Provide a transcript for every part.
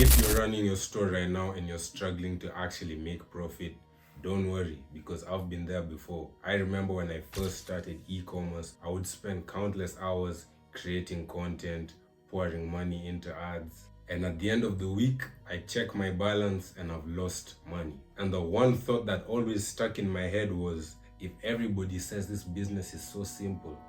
If you're running your store right now and you're struggling to actually make profit, don't worry, because I've been there before. I remember when I first started e-commerce, I would spend countless hours creating content, pouring money into ads. And at the end of the week, I check my balance and I've lost money. And the one thought that always stuck in my head was, if everybody says this business is so simple,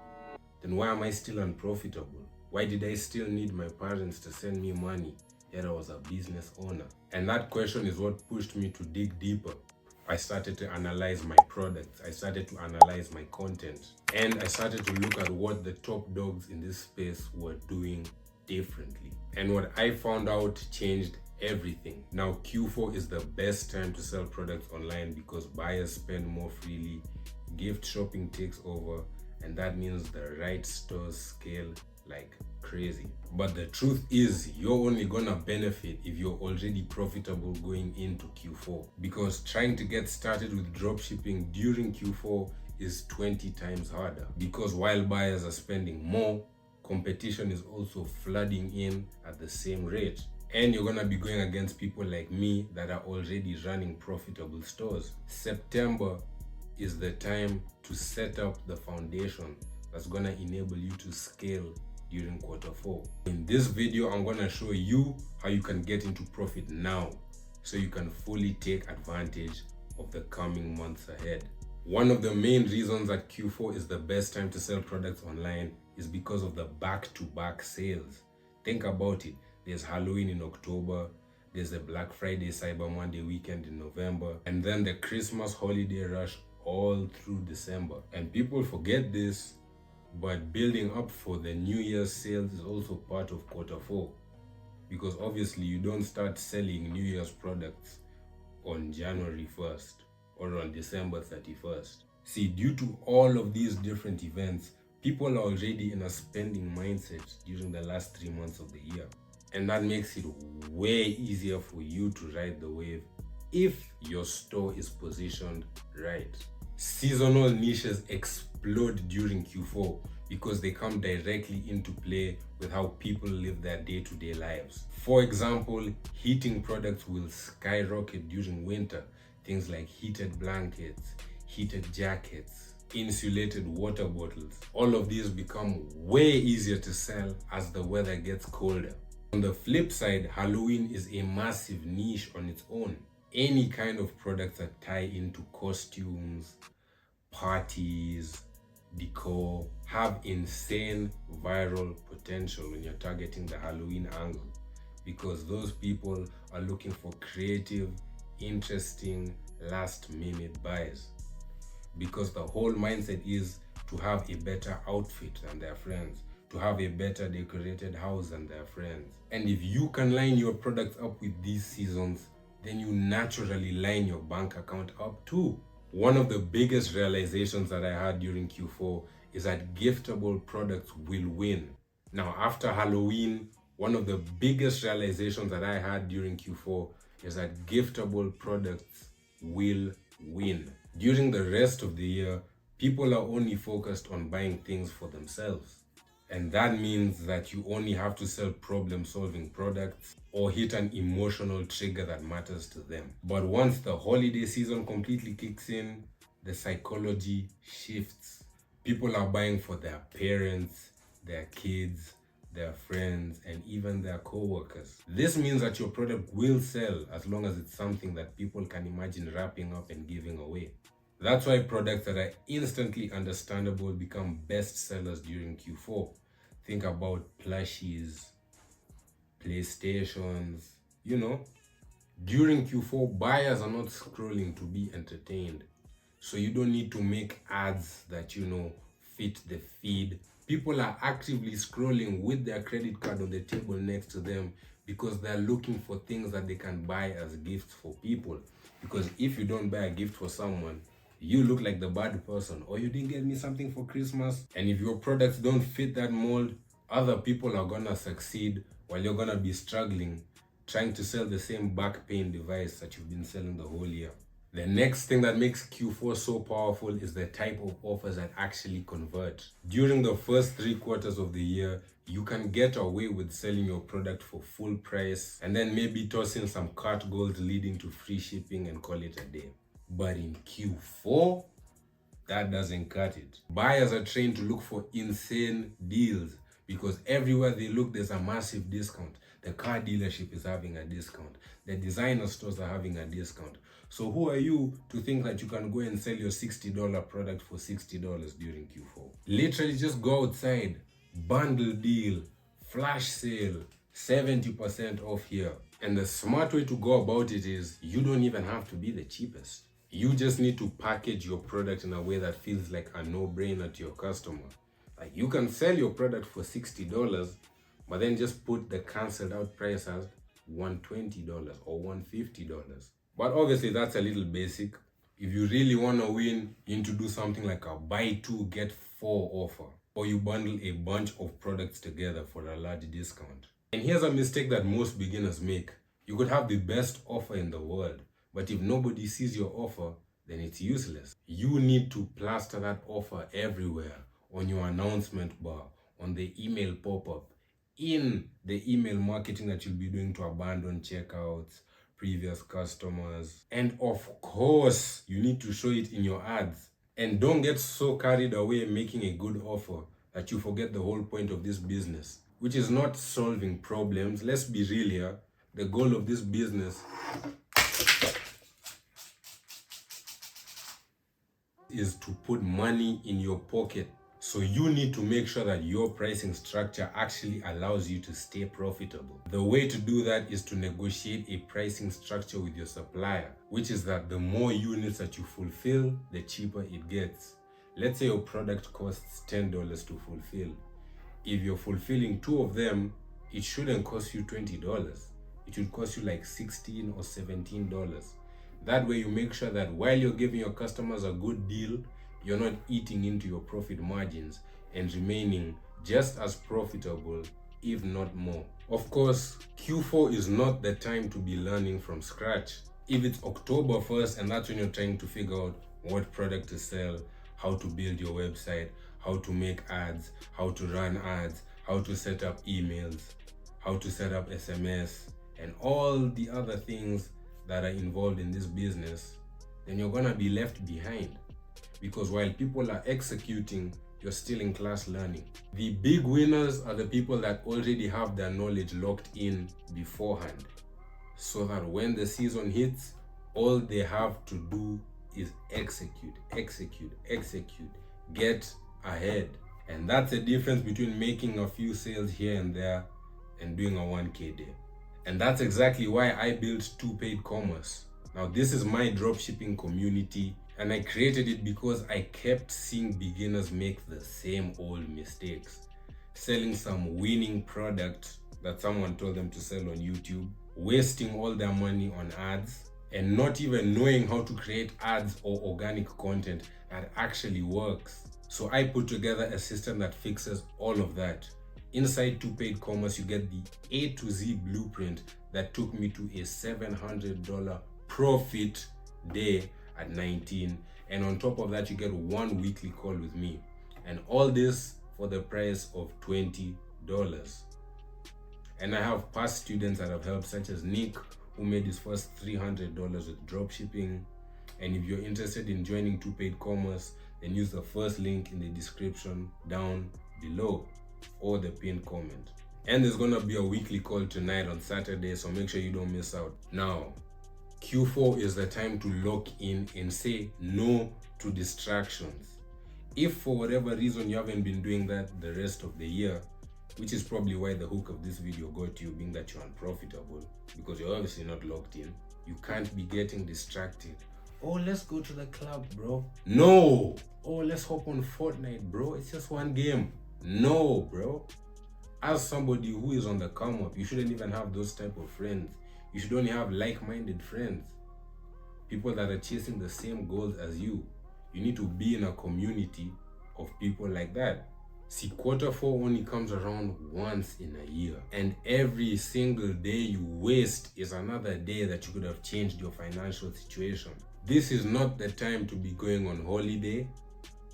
then why am I still unprofitable? Why did I still need my parents to send me money, yet I was a business owner? And that question is what pushed me to dig deeper. I started to analyze my products, I started to analyze my content, and I started to look at what the top dogs in this space were doing differently. And what I found out changed everything. Now Q4 is the best time to sell products online because buyers spend more freely, gift shopping takes over, and that means the right stores scale like crazy. But the truth is, you're only gonna benefit if you're already profitable going into Q4, because trying to get started with dropshipping during Q4 is 20 times harder, because while buyers are spending more, competition is also flooding in at the same rate. And you're gonna be going against people like me that are already running profitable stores. September is the time to set up the foundation that's gonna enable you to scale during Q4. In this video, I'm gonna show you how you can get into profit now so you can fully take advantage of the coming months ahead. One of the main reasons that Q4 is the best time to sell products online is because of the back-to-back sales. Think about it. There's Halloween in October, there's the Black Friday, Cyber Monday weekend in November, and then the Christmas holiday rush all through December. And people forget this, but building up for the New Year's sales is also part of Q4, because obviously you don't start selling New Year's products on January 1st or on December 31st. See, due to all of these different events, people are already in a spending mindset during the last 3 months of the year. And that makes it way easier for you to ride the wave if your store is positioned right. Seasonal niches explode during Q4 because they come directly into play with how people live their day-to-day lives. For example, heating products will skyrocket during winter. Things like heated blankets, heated jackets, insulated water bottles. All of these become way easier to sell as the weather gets colder. On the flip side, Halloween is a massive niche on its own. Any kind of products that tie into costumes, parties, decor have insane viral potential when you're targeting the Halloween angle, because those people are looking for creative, interesting, last-minute buys. Because the whole mindset is to have a better outfit than their friends, to have a better decorated house than their friends. And if you can line your products up with these seasons, then you naturally line your bank account up too. One of the biggest realizations that I had during Q4 is that giftable products will win. Now, after Halloween, one of the biggest realizations that I had during Q4 is that giftable products will win. During the rest of the year, people are only focused on buying things for themselves. And that means that you only have to sell problem-solving products or hit an emotional trigger that matters to them. But once the holiday season completely kicks in, the psychology shifts. People are buying for their parents, their kids, their friends, and even their co-workers. This means that your product will sell as long as it's something that people can imagine wrapping up and giving away. That's why products that are instantly understandable become best sellers during Q4. Think about plushies, PlayStations, During Q4, buyers are not scrolling to be entertained. So you don't need to make ads that, fit the feed. People are actively scrolling with their credit card on the table next to them because they're looking for things that they can buy as gifts for people. Because if you don't buy a gift for someone, you look like the bad person, or you didn't get me something for Christmas. And if your products don't fit that mold, other people are gonna succeed while you're gonna be struggling trying to sell the same back pain device that you've been selling the whole year. The next thing that makes Q4 so powerful is the type of offers that actually convert. During the first 3 quarters of the year, you can get away with selling your product for full price and then maybe toss in some cart gold leading to free shipping and call it a day. But in Q4, that doesn't cut it. Buyers are trained to look for insane deals because everywhere they look, there's a massive discount. The car dealership is having a discount. The designer stores are having a discount. So who are you to think that you can go and sell your $60 product for $60 during Q4? Literally just go outside, bundle deal, flash sale, 70% off here. And the smart way to go about it is you don't even have to be the cheapest. You just need to package your product in a way that feels like a no-brainer to your customer. Like you can sell your product for $60, but then just put the cancelled out price as $120 or $150. But obviously that's a little basic. If you really want to win, you need to do something like a buy two, get four offer. Or you bundle a bunch of products together for a large discount. And here's a mistake that most beginners make. You could have the best offer in the world, but if nobody sees your offer, then it's useless. You need to plaster that offer everywhere, on your announcement bar, on the email pop-up, in the email marketing that you'll be doing to abandon checkouts, previous customers. And of course, you need to show it in your ads. And don't get so carried away making a good offer that you forget the whole point of this business, which is not solving problems. Let's be real here. The goal of this business is to put money in your pocket. So you need to make sure that your pricing structure actually allows you to stay profitable. The way to do that is to negotiate a pricing structure with your supplier, which is that the more units that you fulfill, the cheaper it gets. Let's say your product costs $10 to fulfill. If you're fulfilling 2 of them, it shouldn't cost you $20. It should cost you like $16 or $17. That way you make sure that while you're giving your customers a good deal, you're not eating into your profit margins and remaining just as profitable, if not more. Of course, Q4 is not the time to be learning from scratch. If it's October 1st and that's when you're trying to figure out what product to sell, how to build your website, how to make ads, how to run ads, how to set up emails, how to set up SMS, and all the other things that are involved in this business, then you're gonna be left behind. Because while people are executing, you're still in class learning. The big winners are the people that already have their knowledge locked in beforehand, so that when the season hits, all they have to do is execute, get ahead. And that's the difference between making a few sales here and there and doing a 1K day. And that's exactly why I built 2 Paid Commerce. Now this is my dropshipping community, and I created it because I kept seeing beginners make the same old mistakes. Selling some winning product that someone told them to sell on YouTube, wasting all their money on ads, and not even knowing how to create ads or organic content that actually works. So I put together a system that fixes all of that. Inside 2 Paid Commerce, you get the A to Z blueprint that took me to a $700 profit day at 19. And on top of that, you get 1 weekly call with me. And all this for the price of $20. And I have past students that have helped, such as Nick, who made his first $300 with dropshipping. And if you're interested in joining 2 Paid Commerce, then use the first link in the description down below or the pinned comment. And there's gonna be a weekly call tonight on Saturday, so make sure you don't miss out. Now, Q4 is the time to lock in and say no to distractions. If for whatever reason you haven't been doing that the rest of the year, which is probably why the hook of this video got you, being that you're unprofitable, because you're obviously not locked in, you can't be getting distracted. Oh, let's go to the club, bro. No. Oh, let's hop on Fortnite, bro. It's just one game. No, bro. As somebody who is on the come up, you shouldn't even have those type of friends. You should only have like-minded friends. People that are chasing the same goals as you. You need to be in a community of people like that. See, Q4 only comes around once in a year. And every single day you waste is another day that you could have changed your financial situation. This is not the time to be going on holiday,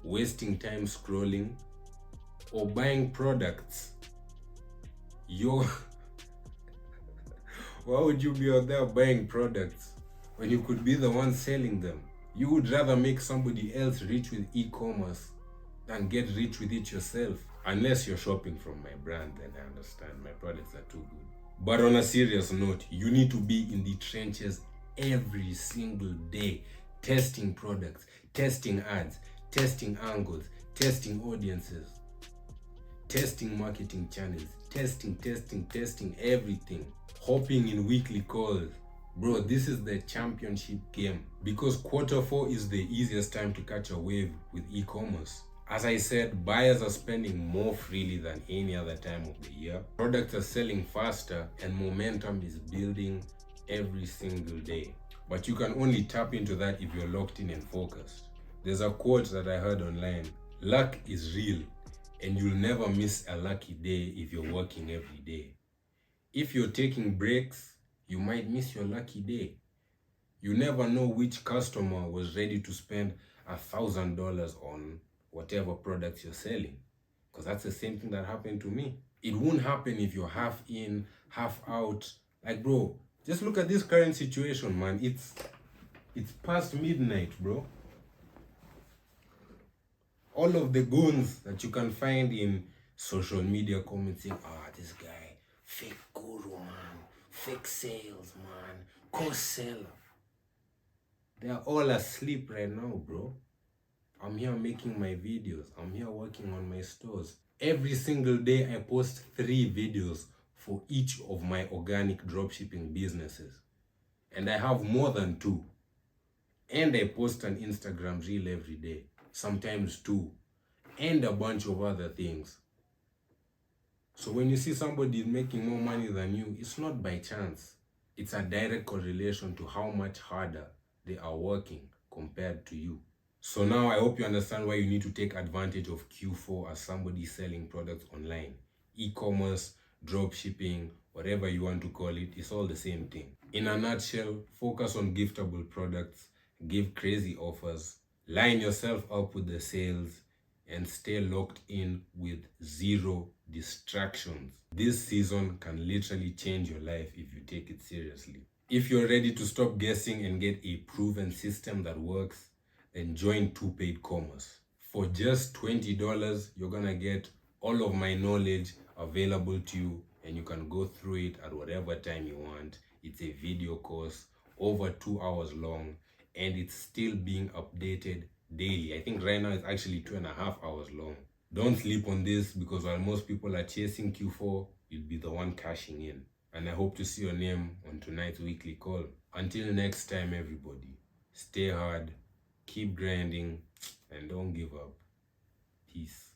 wasting time scrolling, or buying products. Why would you be out there buying products when you could be the one selling them? You would rather make somebody else rich with e-commerce than get rich with it yourself. Unless you're shopping from my brand, then I understand. My products are too good. But on a serious note, you need to be in the trenches every single day, testing products, testing ads, testing angles, testing audiences, testing marketing channels, testing everything, hopping in weekly calls. Bro, this is the championship game, because Q4 is the easiest time to catch a wave with e-commerce. As I said, buyers are spending more freely than any other time of the year. Products are selling faster and momentum is building every single day. But you can only tap into that if you're locked in and focused. There's a quote that I heard online: luck is real, and you'll never miss a lucky day if you're working every day. If you're taking breaks, you might miss your lucky day. You never know which customer was ready to spend $1,000 on whatever products you're selling. Because that's the same thing that happened to me. It won't happen if you're half in, half out. Like, bro, just look at this current situation, man. It's past midnight, bro. All of the goons that you can find in social media commenting, this guy, fake guru, man, fake sales, man, course seller. They are all asleep right now, bro. I'm here making my videos. I'm here working on my stores. Every single day I post 3 videos for each of my organic dropshipping businesses. And I have more than 2. And I post an Instagram reel every day, sometimes 2, and a bunch of other things. So when you see somebody making more money than you, it's not by chance. It's a direct correlation to how much harder they are working compared to you. So now I hope you understand why you need to take advantage of Q4 as somebody selling products online. E-commerce, drop shipping, whatever you want to call it, it's all the same thing. In a nutshell, focus on giftable products, give crazy offers, line yourself up with the sales, and stay locked in with 0 distractions. This season can literally change your life if you take it seriously. If you're ready to stop guessing and get a proven system that works, then join 2 Paid Commerce. For just $20, you're gonna get all of my knowledge available to you, and you can go through it at whatever time you want. It's a video course, over 2 hours long, and it's still being updated daily. I think right now it's actually 2.5 hours long. Don't sleep on this, because while most people are chasing Q4, you'll be the one cashing in. And I hope to see your name on tonight's weekly call. Until next time, everybody, stay hard, keep grinding, and don't give up. Peace.